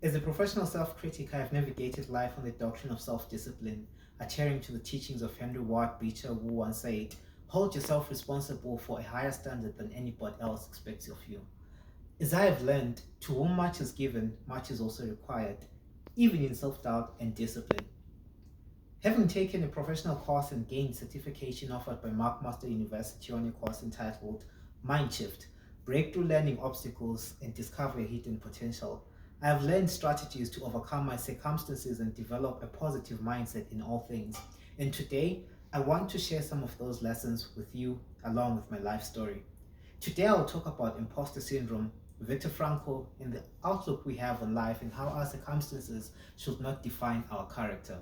As a professional self-critic, I have navigated life on the doctrine of self-discipline, adhering to the teachings of Henry Ward Beecher, who once said, hold yourself responsible for a higher standard than anybody else expects of you. As I have learned, to whom much is given, much is also required, even in self-doubt and discipline. Having taken a professional course and gained certification offered by McMaster University on a course entitled Mindshift, Breakthrough Learning Obstacles and Discover a Hidden Potential, I have learned strategies to overcome my circumstances and develop a positive mindset in all things. And today, I want to share some of those lessons with you along with my life story. Today, I'll talk about imposter syndrome, Viktor Frankl, and the outlook we have on life and how our circumstances should not define our character.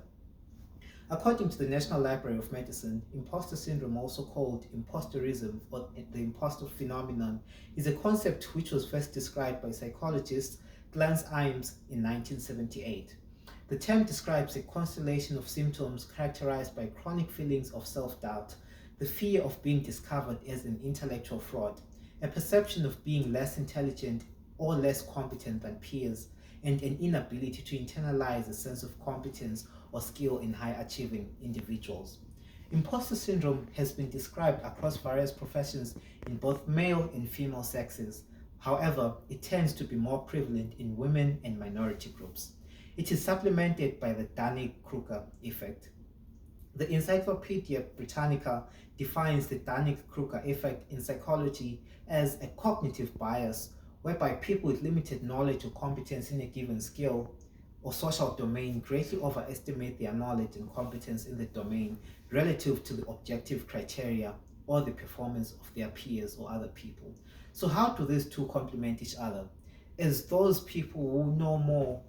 According to the National Library of Medicine, imposter syndrome, also called imposterism or the imposter phenomenon, is a concept which was first described by psychologist Clarence Imes in 1978. The term describes a constellation of symptoms characterized by chronic feelings of self-doubt, the fear of being discovered as an intellectual fraud, a perception of being less intelligent or less competent than peers, and an inability to internalize a sense of competence or skill in high achieving individuals. Imposter syndrome has been described across various professions in both male and female sexes. However, it tends to be more prevalent in women and minority groups. It is supplemented by the Dunning-Kruger effect. The Encyclopedia Britannica defines the Dunning-Kruger effect in psychology as a cognitive bias whereby people with limited knowledge or competence in a given skill or social domain greatly overestimate their knowledge and competence in the domain relative to the objective criteria or the performance of their peers or other people. So how do these two complement each other? As those people who know more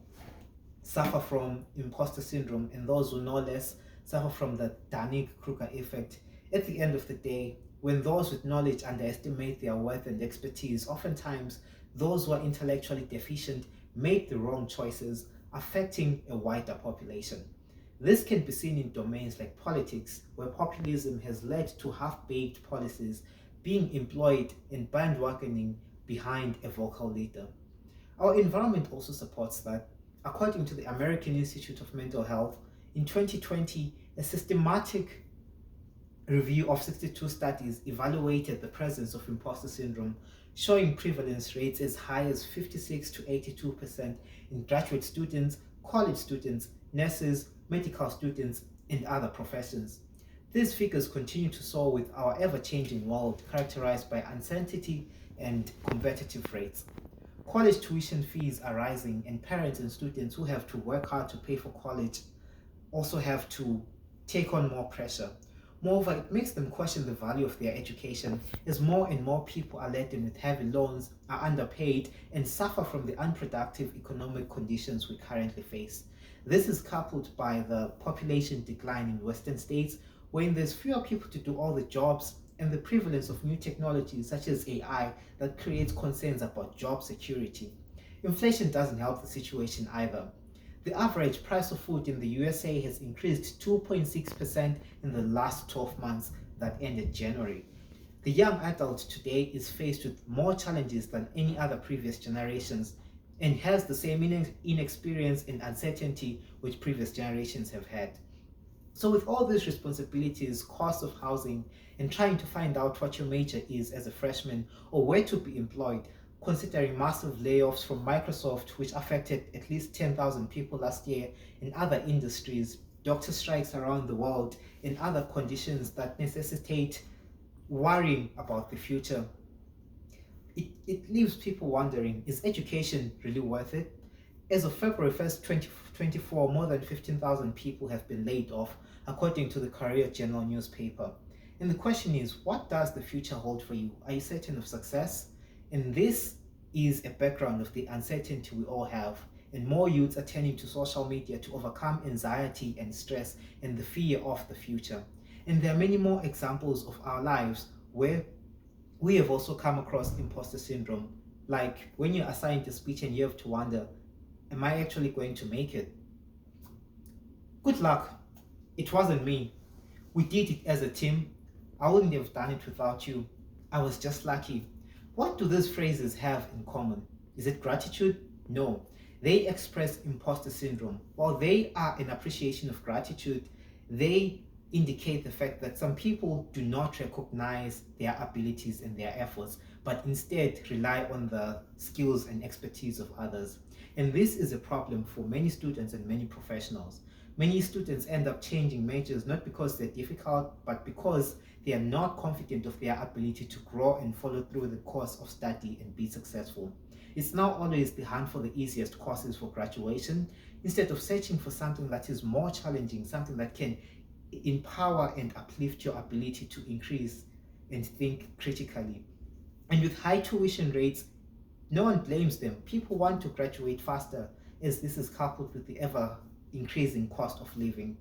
suffer from imposter syndrome and those who know less suffer from the Dunning-Kruger effect, at the end of the day, when those with knowledge underestimate their worth and expertise, oftentimes those who are intellectually deficient make the wrong choices, affecting a wider population. This can be seen in domains like politics, where populism has led to half-baked policies being employed and bandwagoning behind a vocal leader. Our environment also supports that. According to the American Institute of Mental Health, in 2020, a systematic review of 62 studies evaluated the presence of imposter syndrome, showing prevalence rates as high as 56 to 82% in graduate students, college students, nurses, medical students, and other professions. These figures continue to soar with our ever-changing world characterized by uncertainty and competitive rates. College tuition fees are rising, and parents and students who have to work hard to pay for college also have to take on more pressure. Moreover, it makes them question the value of their education as more and more people are laden with heavy loans, are underpaid, and suffer from the unproductive economic conditions we currently face. This is coupled by the population decline in Western states, when there's fewer people to do all the jobs, and the prevalence of new technologies such as AI that creates concerns about job security. Inflation doesn't help the situation either. The average price of food in the USA has increased 2.6% in the last 12 months that ended January. The young adult today is faced with more challenges than any other previous generations and has the same inexperience and uncertainty which previous generations have had. So with all these responsibilities, cost of housing, and trying to find out what your major is as a freshman or where to be employed, considering massive layoffs from Microsoft, which affected at least 10,000 people last year, in other industries, doctor strikes around the world, and other conditions that necessitate worrying about the future, it leaves people wondering, is education really worth it? As of February 1st, 2024, more than 15,000 people have been laid off, according to the Career Journal newspaper. And the question is, what does the future hold for you? Are you certain of success? And this is a background of the uncertainty we all have. And more youths are turning to social media to overcome anxiety and stress and the fear of the future. And there are many more examples of our lives where we have also come across imposter syndrome. Like when you're assigned a speech and you have to wonder, am I actually going to make it? Good luck. It wasn't me. We did it as a team. I wouldn't have done it without you. I was just lucky. What do these phrases have in common? Is it gratitude? No. They express imposter syndrome. While they are an appreciation of gratitude, they indicate the fact that some people do not recognize their abilities and their efforts, but instead rely on the skills and expertise of others. And this is a problem for many students and many professionals. Many students end up changing majors not because they're difficult, but because they are not confident of their ability to grow and follow through the course of study and be successful. It's now always the hunt for the easiest courses for graduation instead of searching for something that is more challenging, something that can empower and uplift your ability to increase and think critically. And with high tuition rates, no one blames them. People want to graduate faster, as this is coupled with the ever increasing cost of living.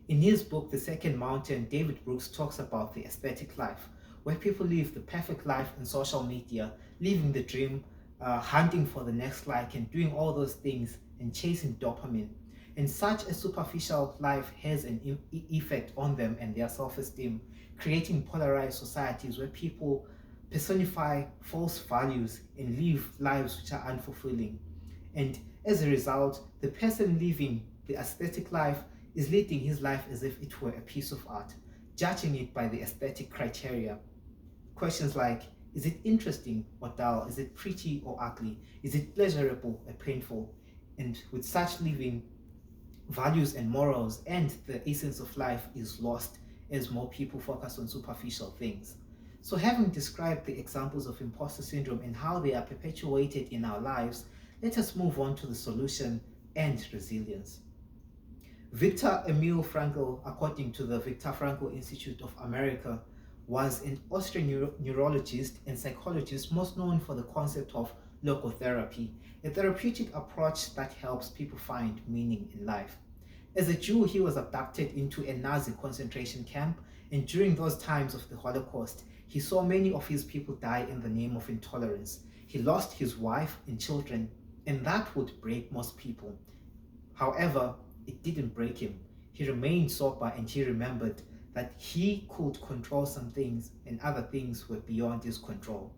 In his book, The Second Mountain, David Brooks talks about the aesthetic life, where people live the perfect life on social media, living the dream, hunting for the next like, and doing all those things and chasing dopamine. And such a superficial life has an effect on them and their self-esteem, creating polarized societies where people personify false values and live lives which are unfulfilling. And as a result, the person living the aesthetic life is leading his life as if it were a piece of art, judging it by the aesthetic criteria. Questions like, is it interesting or dull? Is it pretty or ugly? Is it pleasurable or painful? And with such living, values and morals and the essence of life is lost as more people focus on superficial things. So having described the examples of imposter syndrome and how they are perpetuated in our lives, let us move on to the solution and resilience. Viktor Emil Frankl, according to the Viktor Frankl Institute of America, was an Austrian neurologist and psychologist most known for the concept of logotherapy, a therapeutic approach that helps people find meaning in life. As a Jew, he was abducted into a Nazi concentration camp, and during those times of the Holocaust, he saw many of his people die in the name of intolerance. He lost his wife and children, and that would break most people. However, it didn't break him. He remained sober and he remembered that he could control some things and other things were beyond his control.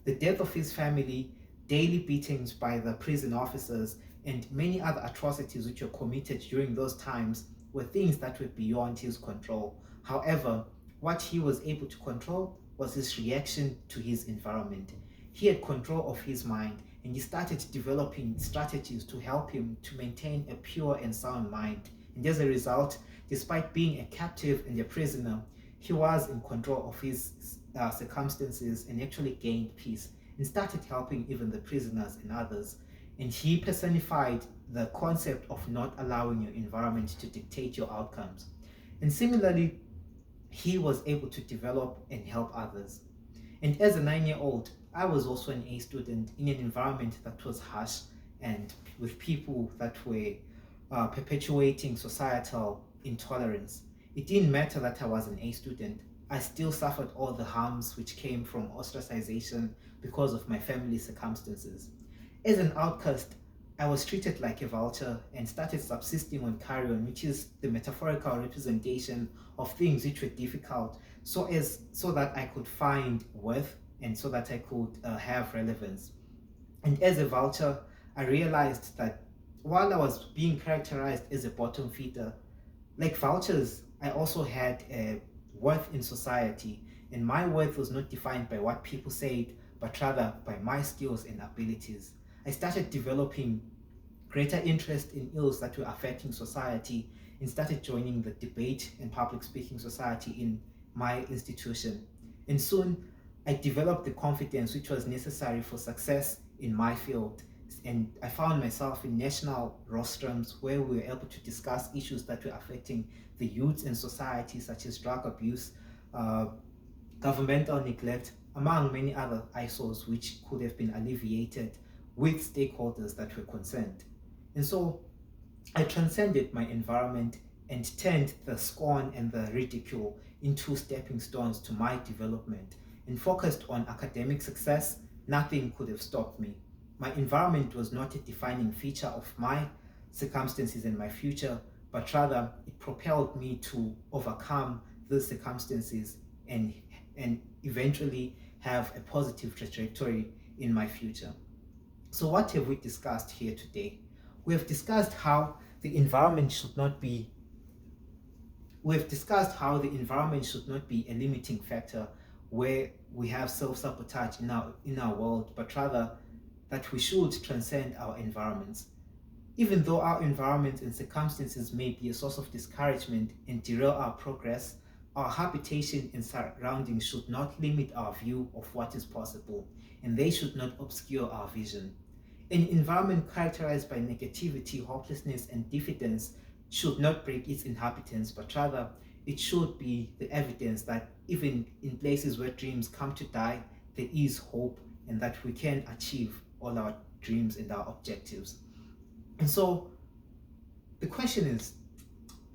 The death of his family, daily beatings by the prison officers, and many other atrocities which were committed during those times were things that were beyond his control. However, what he was able to control was his reaction to his environment. He had control of his mind and he started developing strategies to help him to maintain a pure and sound mind. And as a result, despite being a captive and a prisoner, he was in control of his circumstances and actually gained peace and started helping even the prisoners and others. And he personified the concept of not allowing your environment to dictate your outcomes. And similarly, he was able to develop and help others. And as a 9-year-old, I was also an A student in an environment that was harsh and with people that were perpetuating societal intolerance. It didn't matter that I was an A student. I still suffered all the harms which came from ostracization because of my family circumstances. As an outcast, I was treated like a vulture and started subsisting on carrion, which is the metaphorical representation of things which were difficult, so that I could find worth and so that I could have relevance. And as a vulture, I realized that while I was being characterized as a bottom feeder, like vultures, I also had a worth in society, and my worth was not defined by what people said, but rather by my skills and abilities. I started developing greater interest in ills that were affecting society and started joining the debate and public speaking society in my institution. And soon, I developed the confidence which was necessary for success in my field. And I found myself in national rostrums where we were able to discuss issues that were affecting the youth in society, such as drug abuse, governmental neglect, among many other ISOs which could have been alleviated with stakeholders that were concerned. And so I transcended my environment and turned the scorn and the ridicule into stepping stones to my development and focused on academic success. Nothing could have stopped me. My environment was not a defining feature of my circumstances and my future, but rather it propelled me to overcome those circumstances and eventually have a positive trajectory in my future. So what have we discussed here today? We have discussed how the environment should not be a limiting factor where we have self-sabotage in our world, but rather that we should transcend our environments. Even though our environment and circumstances may be a source of discouragement and derail our progress, our habitation and surroundings should not limit our view of what is possible, and they should not obscure our vision. An environment characterized by negativity, hopelessness, and diffidence should not break its inhabitants, but rather it should be the evidence that even in places where dreams come to die, there is hope and that we can achieve all our dreams and our objectives. And so the question is,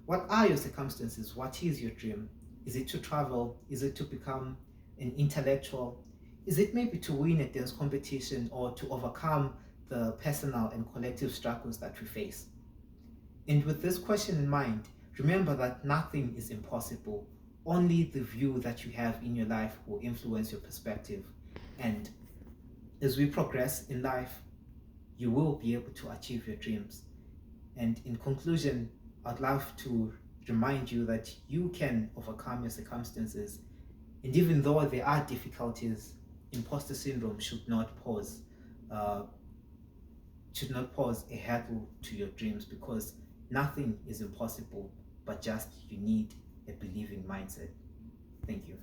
what are your circumstances? What is your dream? Is it to travel? Is it to become an intellectual? Is it maybe to win a dance competition or to overcome the personal and collective struggles that we face? And with this question in mind, remember that nothing is impossible. Only the view that you have in your life will influence your perspective. And as we progress in life, you will be able to achieve your dreams. And in conclusion, I'd love to remind you that you can overcome your circumstances. And even though there are difficulties, imposter syndrome should not pose a hurdle to your dreams, because nothing is impossible, but just you need a believing mindset. Thank you.